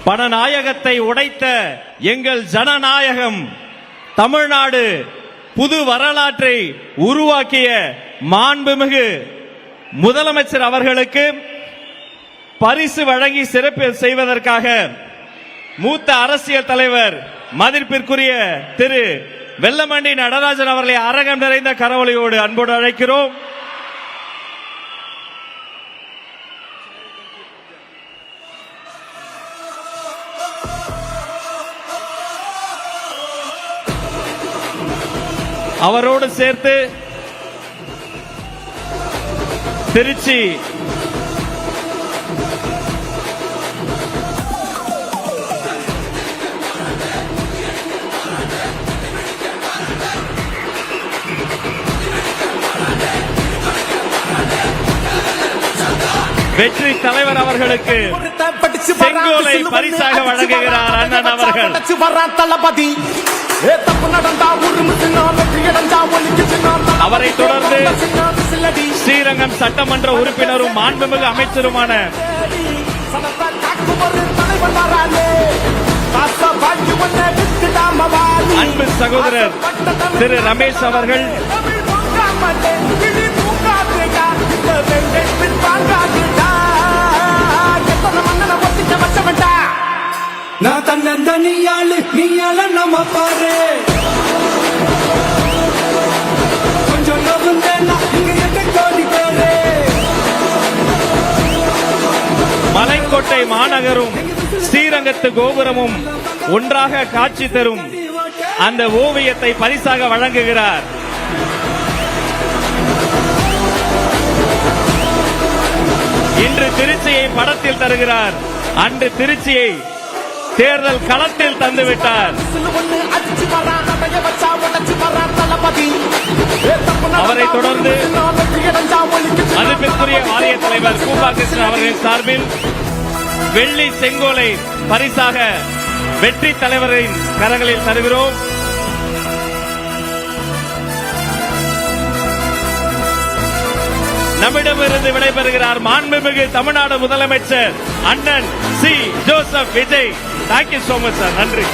பணநாயகத்தை உடைத்த எங்கள் ஜனநாயகம் தமிழ்நாடு புது வரலாற்றை உருவாக்கிய மாண்புமிகு முதலமைச்சர் அவர்களுக்கு பரிசு வழங்கி சிறப்பு செய்வதற்காக மூத்த அரசியல் தலைவர் மதிப்பிற்குரிய திரு வெல்லமண்டி நடராஜன் அவர்களை அரங்கம் நிறைந்த கரவொலியோடு அன்போடு அழைக்கிறோம். அவரோடு சேர்த்து திருச்சி வெற்றி தலைவர் அவர்களுக்கு செங்கோலை பரிசாக வழங்குகிறார் அண்ணன் அவர்கள். அவரை தொடர்ந்து ஸ்ரீரங்கம் சட்டமன்ற உறுப்பினரும் மாண்புமிகு அமைச்சருமான அன்பு சகோதரர் திரு ரமேஷ் அவர்கள் நான் தன்னந்த நீயாளு நீயால நம்ம பாரு கொஞ்சம் கோடி பேரு. மலைக்கோட்டை மாநகரும் ஸ்ரீரங்கத்து கோபுரமும் ஒன்றாக காட்சி தரும் அந்த ஓவியத்தை பரிசாக வழங்குகிறார். இன்று திருச்சியை படத்தில் தருகிறார், அன்று திருச்சியை தேர்தல் களத்தில் தந்துவிட்டார். அவரை தொடர்ந்து மதிப்பிற்குரிய வாரிய தலைவர் கூபா கிருஷ்ணன் அவர்களின் சார்பில் வெள்ளி செங்கோலை பரிசாக வெற்றி தலைவரின் கரங்களில் தருகிறோம். நம்மிடமிருந்து விடைபெறுகிறார் மாண்புமிகு தமிழ்நாடு முதலமைச்சர் அண்ணன் C. Joseph Vijay. Thank you so much sir. நன்றி.